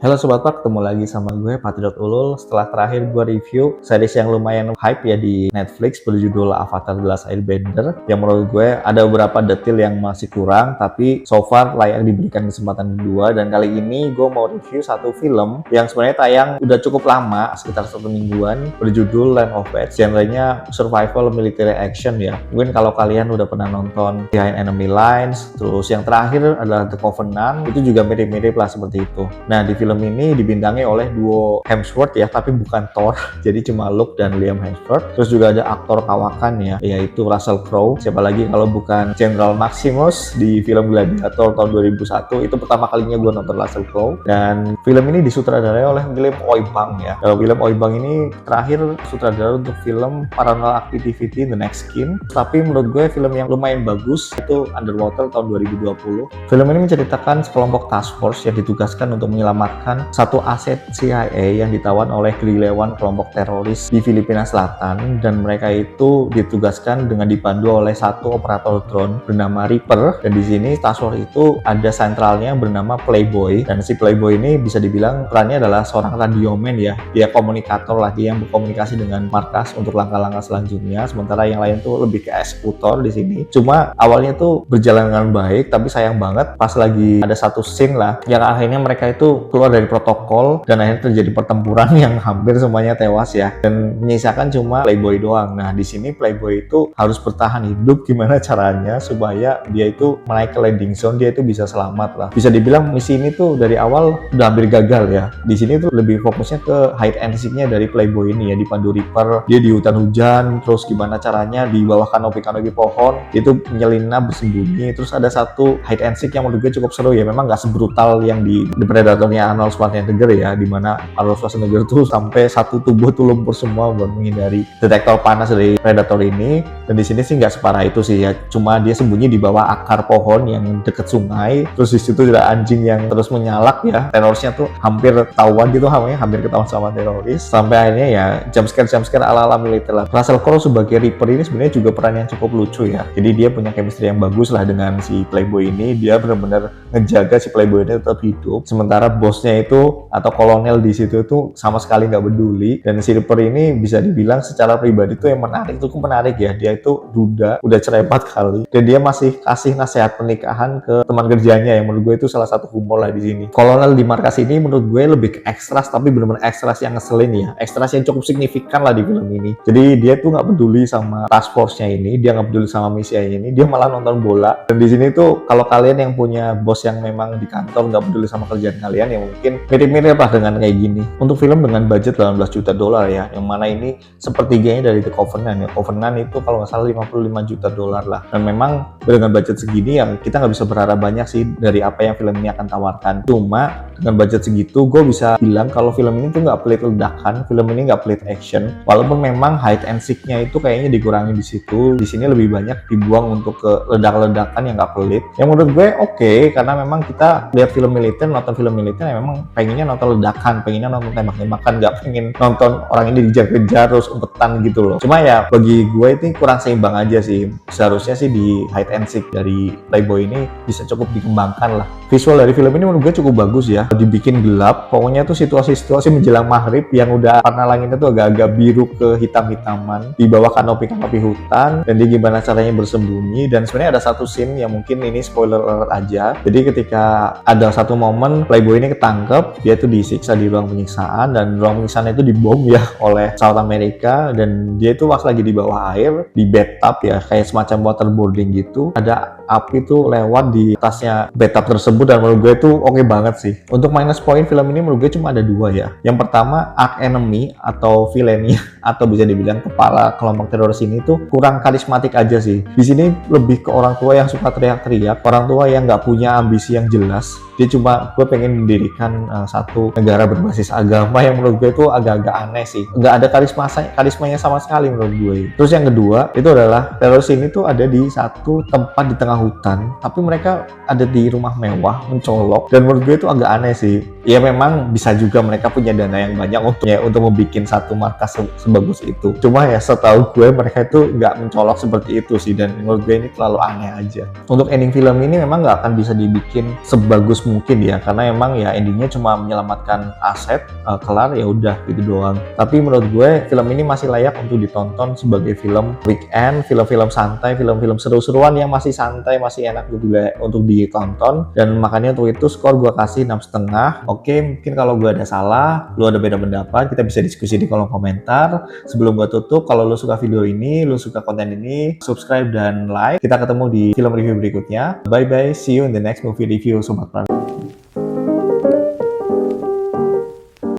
Halo Sobat Pak, ketemu lagi sama gue Patriot Ulul. Setelah terakhir gue review series yang lumayan hype ya di Netflix berjudul Avatar The Last Airbender, yang menurut gue ada beberapa detail yang masih kurang, tapi so far layak diberikan kesempatan kedua. Dan kali ini gue mau review satu film yang sebenarnya tayang udah cukup lama, sekitar 1 mingguan, berjudul Land of Pets. Genrenya survival military action ya. Mungkin kalau kalian udah pernah nonton Behind Enemy Lines, terus yang terakhir adalah The Covenant, itu juga mirip-mirip lah seperti itu. Nah, di film ini dibintangi oleh duo Hemsworth ya, tapi bukan Thor, jadi cuma Luke dan Liam Hemsworth. Terus juga ada aktor kawakan ya, yaitu Russell Crowe. Siapa lagi kalau bukan General Maximus di film Gladiator tahun 2001. Itu pertama kalinya gue nonton Russell Crowe. Dan film ini disutradarai oleh Willem Oibang ya. Willem Oibang ini terakhir sutradara untuk film Paranormal Activity The Next King. Tapi menurut gue film yang lumayan bagus itu Underwater tahun 2020. Film ini menceritakan sekelompok task force yang ditugaskan untuk menyelamatkan satu aset CIA yang ditawan oleh gerilyawan kelompok teroris di Filipina Selatan, dan mereka itu ditugaskan dengan dipandu oleh satu operator drone bernama Reaper. Dan di sini task force itu ada sentralnya bernama Playboy, dan si Playboy ini bisa dibilang perannya adalah seorang radioman ya, dia komunikator lah, dia yang berkomunikasi dengan markas untuk langkah-langkah selanjutnya, sementara yang lain tuh lebih ke eksekutor di sini. Cuma awalnya tuh berjalan dengan baik, tapi sayang banget pas lagi ada satu scene lah yang akhirnya mereka itu keluar dari protokol dan akhirnya terjadi pertempuran yang hampir semuanya tewas ya, dan menyisakan cuma Playboy doang. Nah, di sini Playboy itu harus bertahan hidup gimana caranya supaya dia itu naik ke landing zone, dia itu bisa selamat lah. Bisa dibilang misi ini tuh dari awal udah hampir gagal ya. Di sini tuh lebih fokusnya ke hide and seek-nya dari Playboy ini ya, dipandu Reaper, dia di hutan hujan, terus gimana caranya di bawah kanopi-kanopi pohon itu menyelinap bersembunyi. Terus ada satu hide and seek yang menurut gue cukup seru ya, memang nggak sebrutal yang di Predator-nya Arnold Schwarzenegger ya, dimana Arnold Schwarzenegger tuh sampai satu tubuh tuh lumpur semua buat menghindari detektor panas dari Predator ini. Dan di sini sih nggak separah itu sih ya, cuma dia sembunyi di bawah akar pohon yang deket sungai. Terus di situ ada anjing yang terus menyalak ya, terorisnya tuh hampir ketahuan gitu, hampir ketahuan sama teroris, sampai akhirnya ya jump scare ala-ala militer lah. Russell Crowe sebagai Reaper ini sebenarnya juga peran yang cukup lucu ya, jadi dia punya chemistry yang bagus lah dengan si Playboy ini. Dia benar-benar ngejaga si Playboy ini tetap hidup, sementara bosnya itu atau kolonel di situ tuh sama sekali nggak peduli. Dan si Reaper ini bisa dibilang secara pribadi tuh yang menarik, cukup menarik ya. Dia itu duda, udah cerai 4 kali, dan dia masih kasih nasihat pernikahan ke teman kerjanya, yang menurut gue itu salah satu humor lah di sini. Kolonel di markas ini menurut gue lebih ke ekstras, tapi benar-benar ekstras yang ngeselin ya, ekstras yang cukup signifikan lah di film ini. Jadi dia tuh nggak peduli sama task force-nya ini, dia nggak peduli sama misi ini, dia malah nonton bola. Dan di sini tuh kalau kalian yang punya bos yang memang di kantor nggak peduli sama kerjaan kalian, ya mungkin mirip-mirip lah dengan kayak gini. Untuk film dengan budget 18 juta dolar ya, yang mana ini sepertiganya dari The Covenant ya. Covenant itu kalau nggak salah 55 juta dolar lah. Dan memang dengan budget segini yang kita nggak bisa berharap banyak sih dari apa yang film ini akan tawarkan. Cuma dengan budget segitu gue bisa bilang kalau film ini tuh nggak pelit ledakan, film ini nggak pelit action. Walaupun memang hide and seek-nya itu kayaknya dikurangi di situ. Di sini lebih banyak dibuang untuk ke ledak-ledakan yang nggak pelit. Yang menurut gue oke, karena memang kita lihat film militer, nonton film militer ya memang pengennya nonton ledakan, pengennya nonton tembak-tembakan, nggak pengen nonton orang ini dikejar-kejar terus umpetan gitu loh. Cuma ya bagi gue itu kurang seimbang aja sih. Seharusnya sih di hide and seek dari Playboy ini bisa cukup dikembangkan lah. Visual dari film ini menurut gue cukup bagus ya, dibikin gelap. Pokoknya tuh situasi-situasi menjelang maghrib yang udah warna langitnya tuh agak-agak biru ke hitam-hitaman di bawah kanopi-kanopi hutan, dan dia gimana caranya bersembunyi. Dan sebenarnya ada satu scene yang mungkin ini spoiler alert aja. Jadi ketika ada satu momen Playboy ini ketangkep, dia tuh disiksa di ruang penyiksaan, dan ruang penyiksaan itu dibom ya oleh South America, dan dia itu pas lagi di bawah air di bathtub ya, kayak semacam waterboarding gitu. Ada api tuh lewat di atasnya bathtub tersebut, dan menurut gue tuh oke banget sih. Untuk minus point film ini menurut gue cuma ada 2 ya. Yang pertama, arch enemy atau villainnya atau bisa dibilang kepala kelompok teroris ini tuh kurang karismatik aja sih. Di sini lebih ke orang tua yang suka teriak-teriak, orang tua yang nggak punya ambisi yang jelas. Dia cuma, gue pengen mendirikan satu negara berbasis agama, yang menurut gue itu agak-agak aneh sih. Nggak ada karismanya sama sekali menurut gue. Terus yang kedua itu adalah teroris ini tuh ada di satu tempat di tengah hutan, tapi mereka ada di rumah mewah, mencolok, dan menurut gue itu agak aneh sih. Ya memang bisa juga mereka punya dana yang banyak untuk membuat satu markas sebagus itu. Cuma ya setahu gue mereka itu nggak mencolok seperti itu sih, dan menurut gue ini terlalu aneh aja. Untuk ending film ini memang nggak akan bisa dibikin sebagus mungkin ya, karena emang ya endingnya cuma menyelamatkan aset, kelar ya udah gitu doang. Tapi menurut gue film ini masih layak untuk ditonton sebagai film weekend, film-film santai, film-film seru-seruan yang masih santai, masih enak juga untuk ditonton. Dan makanya untuk itu skor gue kasih 6,5. Oke, mungkin kalau gue ada salah, lu ada beda pendapat, kita bisa diskusi di kolom komentar. Sebelum gue tutup, kalau lu suka video ini, lu suka konten ini, subscribe dan like. Kita ketemu di film review berikutnya. Bye bye, see you in the next movie review Sobat Pran.